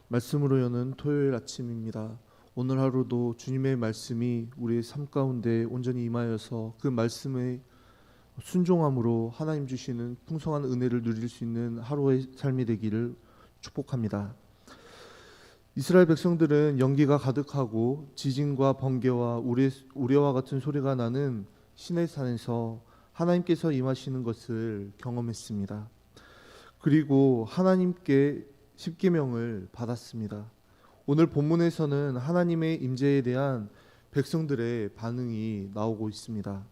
말씀으로 여는 토요일 아침입니다. 오늘 하루도 주님의 말씀이 우리의 삶 가운데 온전히 임하여서 그 말씀의 순종함으로 하나님 주시는 풍성한 은혜를 누릴 수 있는 하루의 삶이 되기를 축복합니다. 이스라엘 백성들은 연기가 가득하고 지진과 번개와 우레와 같은 소리가 나는 시내산에서 하나님께서 임하시는 것을 경험했습니다. 그리고 하나님께 십계명을 받았습니다. 오늘 본문에서는 하나님의 임재에 대한 백성들의 반응이 나오고 있습니다.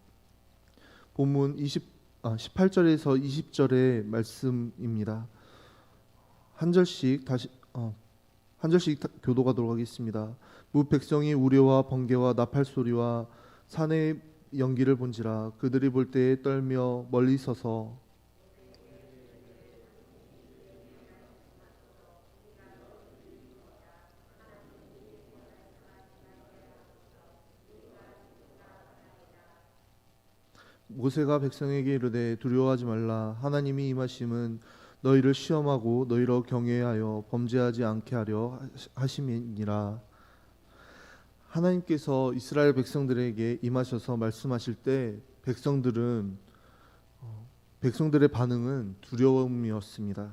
본문 18절에서 20절의 말씀입니다. 한 절씩 교도하도록 하겠습니다. 무 백성이 우레와 번개와 나팔 소리와 산의 연기를 본지라 그들이 볼 때에 떨며 멀리 서서 모세가 백성에게 이르되 두려워하지 말라. 하나님이 임하심은 너희를 시험하고 너희로 경외하여 범죄하지 않게 하려 하심이니라. 하나님께서 이스라엘 백성들에게 임하셔서 말씀하실 때 백성들의 반응은 두려움이었습니다.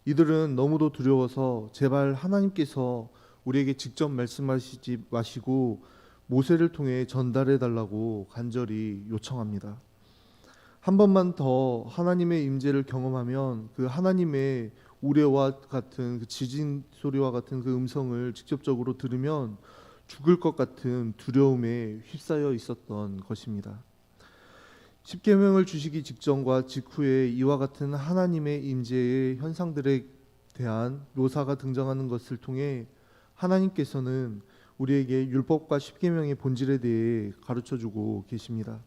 이들은 너무도 두려워서 제발 하나님께서 우리에게 직접 말씀하시지 마시고 모세를 통해 전달해 달라고 간절히 요청합니다. 한 번만 더 하나님의 임재를 경험하면 그 하나님의 우레와 같은 그 지진 소리와 같은 그 음성을 직접적으로 들으면 죽을 것 같은 두려움에 휩싸여 있었던 것입니다. 십계명을 주시기 직전과 직후에 이와 같은 하나님의 임재의 현상들에 대한 묘사가 등장하는 것을 통해 하나님께서는 우리에게 율법과 십계명의 본질에 대해 가르쳐주고 계십니다.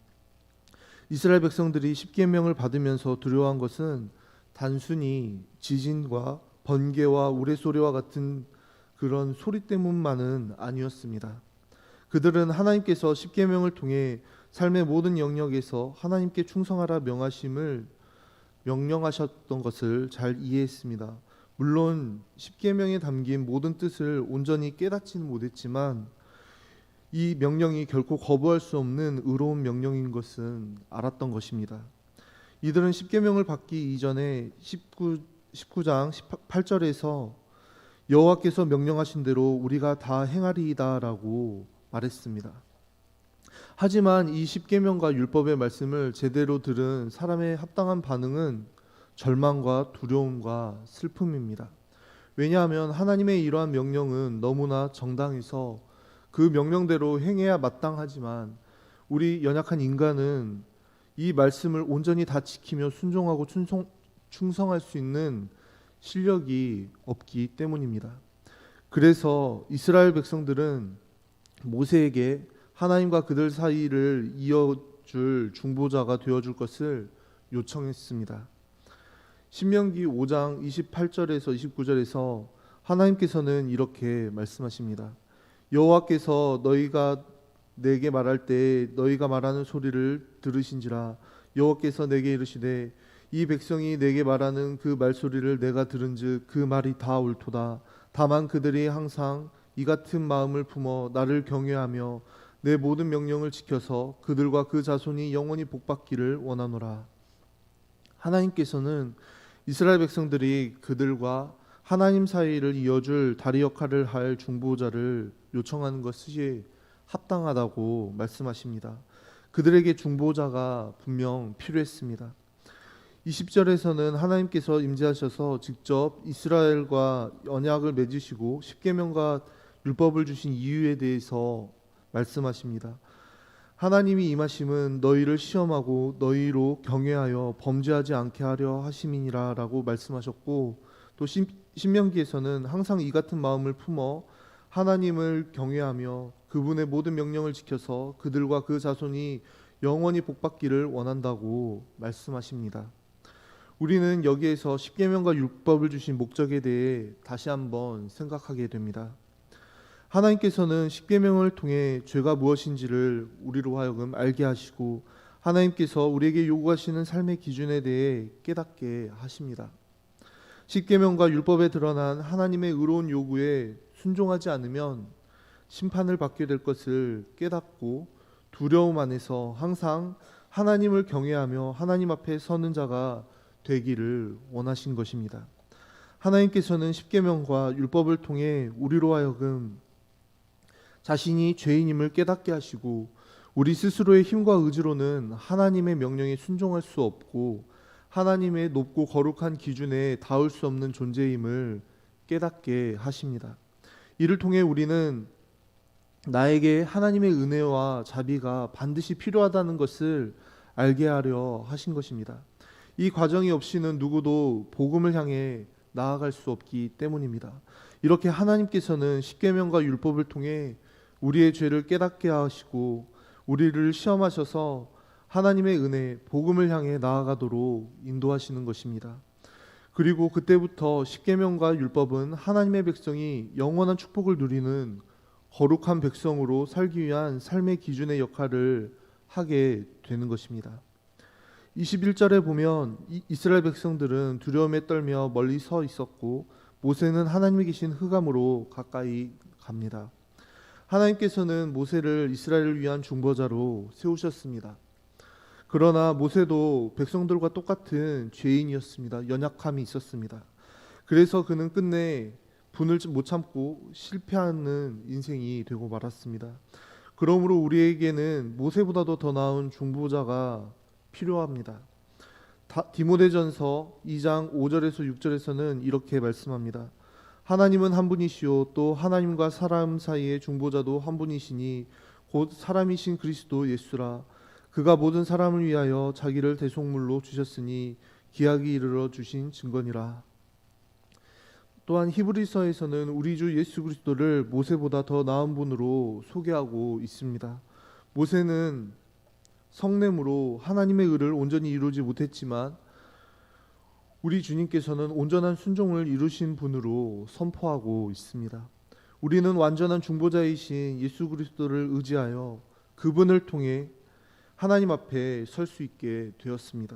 이스라엘 백성들이 십계명을 받으면서 두려워한 것은 단순히 지진과 번개와 우레소리와 같은 그런 소리 때문만은 아니었습니다. 그들은 하나님께서 십계명을 통해 삶의 모든 영역에서 하나님께 충성하라 명령하셨던 것을 잘 이해했습니다. 물론 십계명에 담긴 모든 뜻을 온전히 깨닫지는 못했지만 이 명령이 결코 거부할 수 없는 의로운 명령인 것은 알았던 것입니다. 이들은 십계명을 받기 이전에 19장 18절에서 여호와께서 명령하신 대로 우리가 다 행하리이다라고 말했습니다. 하지만 이 십계명과 율법의 말씀을 제대로 들은 사람의 합당한 반응은 절망과 두려움과 슬픔입니다. 왜냐하면 하나님의 이러한 명령은 너무나 정당해서 그 명령대로 행해야 마땅하지만 우리 연약한 인간은 이 말씀을 온전히 다 지키며 순종하고 충성할 수 있는 실력이 없기 때문입니다. 그래서 이스라엘 백성들은 모세에게 하나님과 그들 사이를 이어줄 중보자가 되어줄 것을 요청했습니다. 신명기 5장 28절에서 29절에서 하나님께서는 이렇게 말씀하십니다. 여호와께서 너희가 내게 말할 때 너희가 말하는 소리를 들으신지라. 여호와께서 내게 이르시되 이 백성이 내게 말하는 그 말소리를 내가 들은즉 그 말이 다 옳도다. 다만 그들이 항상 이 같은 마음을 품어 나를 경외하며 내 모든 명령을 지켜서 그들과 그 자손이 영원히 복받기를 원하노라. 하나님께서는 이스라엘 백성들이 그들과 하나님 사이를 이어줄 다리 역할을 할 중보자를 요청하는 것이 합당하다고 말씀하십니다. 그들에게 중보자가 분명 필요했습니다. 20절에서는 하나님께서 임재하셔서 직접 이스라엘과 언약을 맺으시고 십계명과 율법을 주신 이유에 대해서 말씀하십니다. 하나님이 임하심은 너희를 시험하고 너희로 경외하여 범죄하지 않게 하려 하심이니라 라고 말씀하셨고, 또 신명기에서는 항상 이 같은 마음을 품어 하나님을 경외하며 그분의 모든 명령을 지켜서 그들과 그 자손이 영원히 복받기를 원한다고 말씀하십니다. 우리는 여기에서 십계명과 율법을 주신 목적에 대해 다시 한번 생각하게 됩니다. 하나님께서는 십계명을 통해 죄가 무엇인지를 우리로 하여금 알게 하시고 하나님께서 우리에게 요구하시는 삶의 기준에 대해 깨닫게 하십니다. 십계명과 율법에 드러난 하나님의 의로운 요구에 순종하지 않으면 심판을 받게 될 것을 깨닫고 두려움 안에서 항상 하나님을 경외하며 하나님 앞에 서는 자가 되기를 원하신 것입니다. 하나님께서는 십계명과 율법을 통해 우리로 하여금 자신이 죄인임을 깨닫게 하시고 우리 스스로의 힘과 의지로는 하나님의 명령에 순종할 수 없고 하나님의 높고 거룩한 기준에 닿을 수 없는 존재임을 깨닫게 하십니다. 이를 통해 우리는 나에게 하나님의 은혜와 자비가 반드시 필요하다는 것을 알게 하려 하신 것입니다. 이 과정이 없이는 누구도 복음을 향해 나아갈 수 없기 때문입니다. 이렇게 하나님께서는 십계명과 율법을 통해 우리의 죄를 깨닫게 하시고 우리를 시험하셔서 하나님의 은혜, 복음을 향해 나아가도록 인도하시는 것입니다. 그리고 그때부터 십계명과 율법은 하나님의 백성이 영원한 축복을 누리는 거룩한 백성으로 살기 위한 삶의 기준의 역할을 하게 되는 것입니다. 21절에 보면 이스라엘 백성들은 두려움에 떨며 멀리 서 있었고 모세는 하나님이 계신 흑암으로 가까이 갑니다. 하나님께서는 모세를 이스라엘을 위한 중보자로 세우셨습니다. 그러나 모세도 백성들과 똑같은 죄인이었습니다. 연약함이 있었습니다. 그래서 그는 끝내 분을 못 참고 실패하는 인생이 되고 말았습니다. 그러므로 우리에게는 모세보다도 더 나은 중보자가 필요합니다. 디모데전서 2장 5절에서 6절에서는 이렇게 말씀합니다. 하나님은 한 분이시요 또 하나님과 사람 사이의 중보자도 한 분이시니 곧 사람이신 그리스도 예수라. 그가 모든 사람을 위하여 자기를 대속물로 주셨으니 기약이 이르러 주신 증거니라. 또한 히브리서에서는 우리 주 예수 그리스도를 모세보다 더 나은 분으로 소개하고 있습니다. 모세는 성냄으로 하나님의 의를 온전히 이루지 못했지만 우리 주님께서는 온전한 순종을 이루신 분으로 선포하고 있습니다. 우리는 완전한 중보자이신 예수 그리스도를 의지하여 그분을 통해 하나님 앞에 설 수 있게 되었습니다.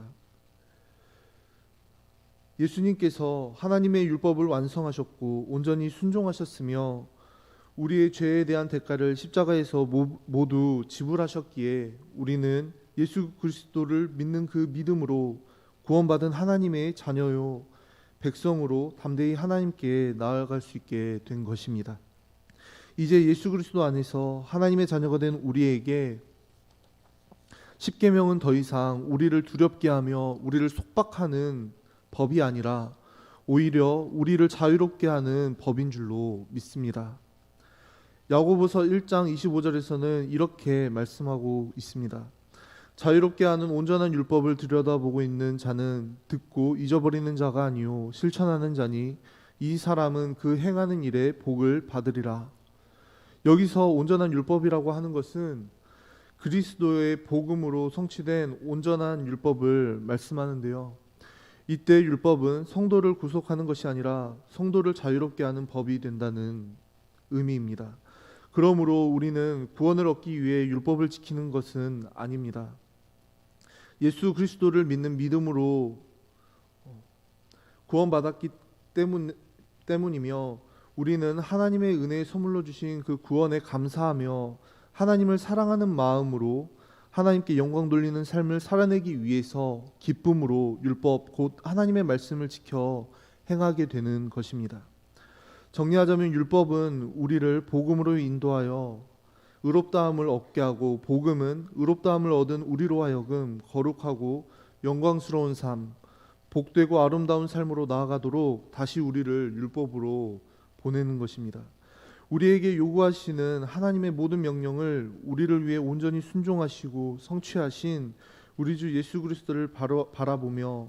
예수님께서 하나님의 율법을 완성하셨고 온전히 순종하셨으며 우리의 죄에 대한 대가를 십자가에서 모두 지불하셨기에 우리는 예수 그리스도를 믿는 그 믿음으로 구원받은 하나님의 자녀요 백성으로 담대히 하나님께 나아갈 수 있게 된 것입니다. 이제 예수 그리스도 안에서 하나님의 자녀가 된 우리에게 십계명은 더 이상 우리를 두렵게 하며 우리를 속박하는 법이 아니라 오히려 우리를 자유롭게 하는 법인 줄로 믿습니다. 야고보서 1장 25절에서는 이렇게 말씀하고 있습니다. 자유롭게 하는 온전한 율법을 들여다보고 있는 자는 듣고 잊어버리는 자가 아니요 실천하는 자니 이 사람은 그 행하는 일에 복을 받으리라. 여기서 온전한 율법이라고 하는 것은 그리스도의 복음으로 성취된 온전한 율법을 말씀하는데요. 이때 율법은 성도를 구속하는 것이 아니라 성도를 자유롭게 하는 법이 된다는 의미입니다. 그러므로 우리는 구원을 얻기 위해 율법을 지키는 것은 아닙니다. 예수 그리스도를 믿는 믿음으로 구원받았기 때문이며 우리는 하나님의 은혜에 선물로 주신 그 구원에 감사하며 하나님을 사랑하는 마음으로 하나님께 영광 돌리는 삶을 살아내기 위해서 기쁨으로 율법 곧 하나님의 말씀을 지켜 행하게 되는 것입니다. 정리하자면 율법은 우리를 복음으로 인도하여 의롭다함을 얻게 하고 복음은 의롭다함을 얻은 우리로 하여금 거룩하고 영광스러운 삶, 복되고 아름다운 삶으로 나아가도록 다시 우리를 율법으로 보내는 것입니다. 우리에게 요구하시는 하나님의 모든 명령을 우리를 위해 온전히 순종하시고 성취하신 우리 주 예수 그리스도를 바라보며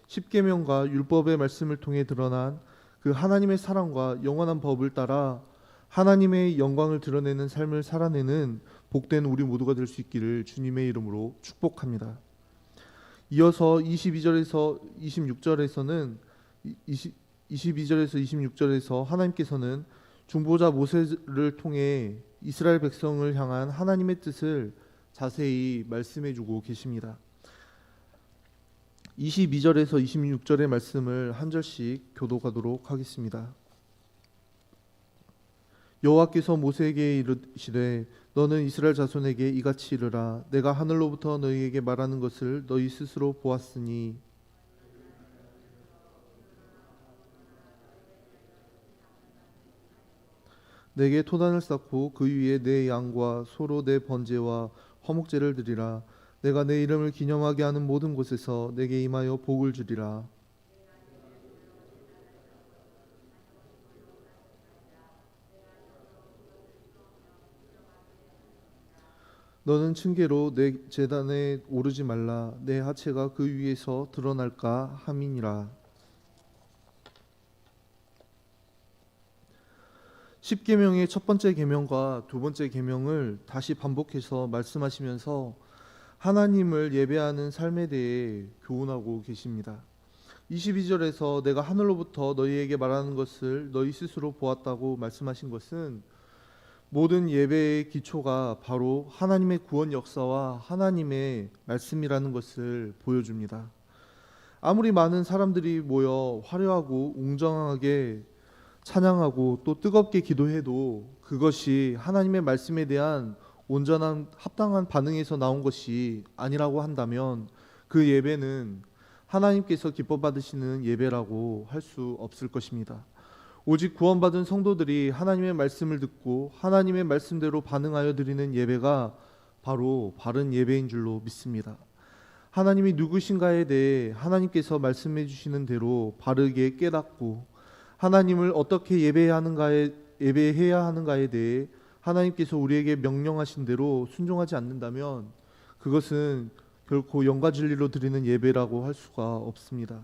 십계명과 율법의 말씀을 통해 드러난 그 하나님의 사랑과 영원한 법을 따라 하나님의 영광을 드러내는 삶을 살아내는 복된 우리 모두가 될 수 있기를 주님의 이름으로 축복합니다. 이어서 22절에서 26절에서 하나님께서는 중보자 모세를 통해 이스라엘 백성을 향한 하나님의 뜻을 자세히 말씀해 주고 계십니다. 22절에서 26절의 말씀을 한 절씩 교독하도록 하겠습니다. 여호와께서 모세에게 이르시되 너는 이스라엘 자손에게 이같이 이르라. 내가 하늘로부터 너희에게 말하는 것을 너희 스스로 보았으니 내게 토단을 쌓고 그 위에 내 양과 소로 내 번제와 화목제를 드리라. 내가 내 이름을 기념하게 하는 모든 곳에서 내게 임하여 복을 주리라. 너는 층계로 내 제단에 오르지 말라. 내 하체가 그 위에서 드러날까 함이니라. 십계명의 첫 번째 계명과 두 번째 계명을 다시 반복해서 말씀하시면서 하나님을 예배하는 삶에 대해 교훈하고 계십니다. 22절에서 내가 하늘로부터 너희에게 말하는 것을 너희 스스로 보았다고 말씀하신 것은 모든 예배의 기초가 바로 하나님의 구원 역사와 하나님의 말씀이라는 것을 보여줍니다. 아무리 많은 사람들이 모여 화려하고 웅장하게 찬양하고 또 뜨겁게 기도해도 그것이 하나님의 말씀에 대한 온전한 합당한 반응에서 나온 것이 아니라고 한다면 그 예배는 하나님께서 기뻐 받으시는 예배라고 할 수 없을 것입니다. 오직 구원받은 성도들이 하나님의 말씀을 듣고 하나님의 말씀대로 반응하여 드리는 예배가 바로 바른 예배인 줄로 믿습니다. 하나님이 누구신가에 대해 하나님께서 말씀해 주시는 대로 바르게 깨닫고 하나님을 어떻게 예배해야 하는가에 대해 하나님께서 우리에게 명령하신 대로 순종하지 않는다면 그것은 결코 영과 진리로 드리는 예배라고 할 수가 없습니다.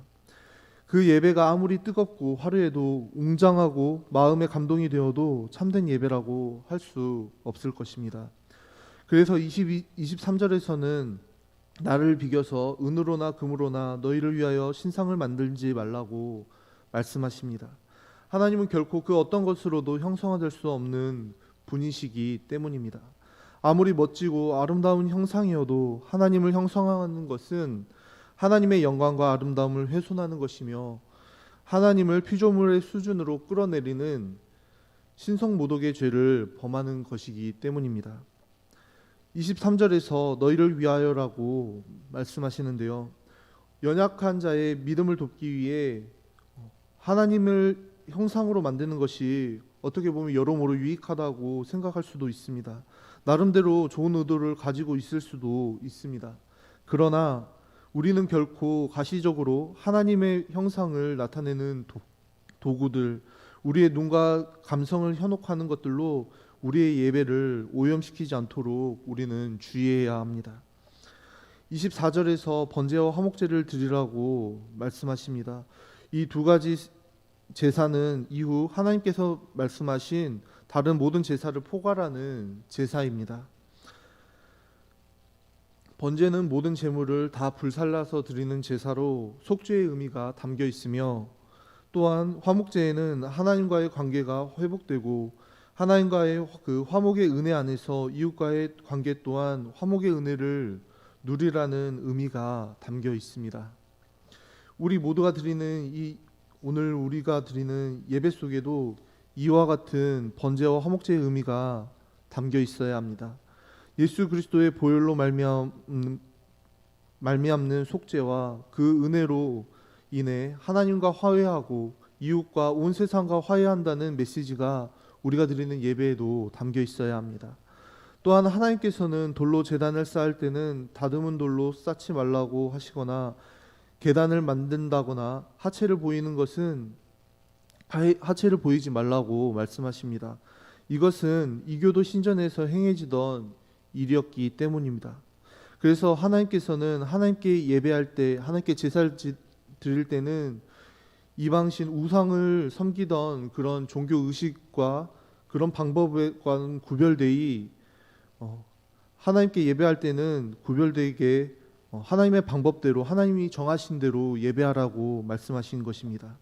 그 예배가 아무리 뜨겁고 화려해도 웅장하고 마음에 감동이 되어도 참된 예배라고 할 수 없을 것입니다. 그래서 23절에서는 나를 비겨서 은으로나 금으로나 너희를 위하여 신상을 만들지 말라고 말씀하십니다. 하나님은 결코 그 어떤 것으로도 형상화될 수 없는 분이시기 때문입니다. 아무리 멋지고 아름다운 형상이어도 하나님을 형상화하는 것은 하나님의 영광과 아름다움을 훼손하는 것이며 하나님을 피조물의 수준으로 끌어내리는 신성모독의 죄를 범하는 것이기 때문입니다. 23절에서 너희를 위하여라고 말씀하시는데요. 연약한 자의 믿음을 돕기 위해 하나님을 형상으로 만드는 것이 어떻게 보면 여러모로 유익하다고 생각할 수도 있습니다. 나름대로 좋은 의도를 가지고 있을 수도 있습니다. 그러나 우리는 결코 가시적으로 하나님의 형상을 나타내는 도구들, 우리의 눈과 감성을 현혹하는 것들로 우리의 예배를 오염시키지 않도록 우리는 주의해야 합니다. 24절에서 번제와 화목제를 드리라고 말씀하십니다. 이 두 가지 제사는 이후 하나님께서 말씀하신 다른 모든 제사를 포괄하는 제사입니다. 번제는 모든 제물을 다 불살라서 드리는 제사로 속죄의 의미가 담겨 있으며 또한 화목제에는 하나님과의 관계가 회복되고 하나님과의 그 화목의 은혜 안에서 이웃과의 관계 또한 화목의 은혜를 누리라는 의미가 담겨 있습니다. 우리 모두가 드리는 오늘 우리가 드리는 예배 속에도 이와 같은 번제와 화목제의 의미가 담겨 있어야 합니다. 예수 그리스도의 보혈로 말미암는 속죄와 그 은혜로 인해 하나님과 화해하고 이웃과 온 세상과 화해한다는 메시지가 우리가 드리는 예배에도 담겨 있어야 합니다. 또한 하나님께서는 돌로 제단을 쌓을 때는 다듬은 돌로 쌓지 말라고 하시거나 계단을 만든다거나 하체를 보이지 말라고 말씀하십니다. 이것은 이교도 신전에서 행해지던 일이었기 때문입니다. 그래서 하나님께서는 하나님께 예배할 때, 하나님께 제사를 드릴 때는 이방신 우상을 섬기던 그런 종교 의식과 그런 방법과는 구별되이 하나님께 예배할 때는 구별되게 하나님의 방법대로 하나님이 정하신 대로 예배하라고 말씀하신 것입니다.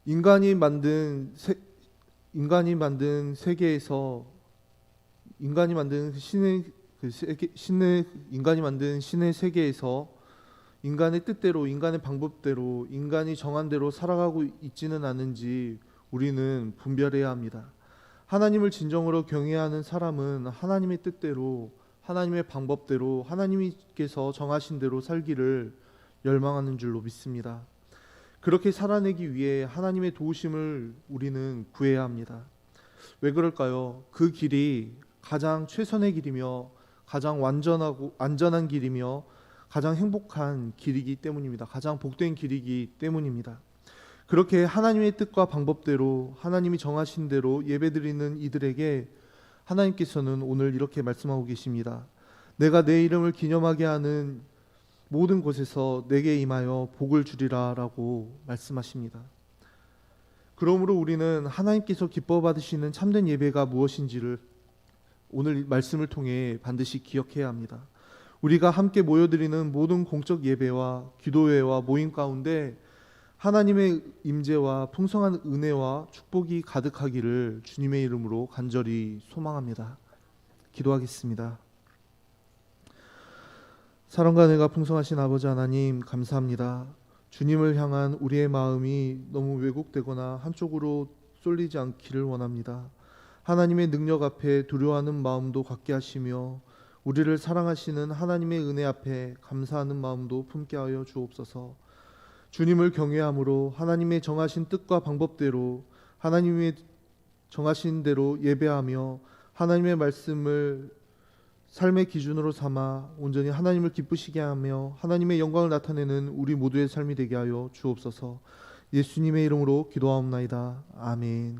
인간이 만든 세계에서 인간이 만든 신의 세계에서 인간의 뜻대로, 인간의 방법대로, 인간이 정한 대로 살아가고 있지는 않은지 우리는 분별해야 합니다. 하나님을 진정으로 경외하는 사람은 하나님의 뜻대로, 하나님의 방법대로, 하나님께서 정하신 대로 살기를 열망하는 줄로 믿습니다. 그렇게 살아내기 위해 하나님의 도우심을 우리는 구해야 합니다. 왜 그럴까요? 그 길이 가장 최선의 길이며 가장 완전하고 안전한 길이며 가장 행복한 길이기 때문입니다. 가장 복된 길이기 때문입니다. 그렇게 하나님의 뜻과 방법대로 하나님이 정하신 대로 예배드리는 이들에게 하나님께서는 오늘 이렇게 말씀하고 계십니다. 내가 내 이름을 기념하게 하는 모든 곳에서 내게 임하여 복을 주리라 라고 말씀하십니다. 그러므로 우리는 하나님께서 기뻐 받으시는 참된 예배가 무엇인지를 오늘 말씀을 통해 반드시 기억해야 합니다. 우리가 함께 모여드리는 모든 공적 예배와 기도회와 모임 가운데 하나님의 임재와 풍성한 은혜와 축복이 가득하기를 주님의 이름으로 간절히 소망합니다. 기도하겠습니다. 사랑과 은혜가 풍성하신 아버지 하나님, 감사합니다. 주님을 향한 우리의 마음이 너무 왜곡되거나 한쪽으로 쏠리지 않기를 원합니다. 하나님의 능력 앞에 두려워하는 마음도 갖게 하시며 우리를 사랑하시는 하나님의 은혜 앞에 감사하는 마음도 품게 하여 주옵소서. 주님을 경외함으로 하나님의 정하신 뜻과 방법대로 하나님의 정하신 대로 예배하며 하나님의 말씀을 삶의 기준으로 삼아 온전히 하나님을 기쁘시게 하며 하나님의 영광을 나타내는 우리 모두의 삶이 되게 하여 주옵소서. 예수님의 이름으로 기도하옵나이다. 아멘.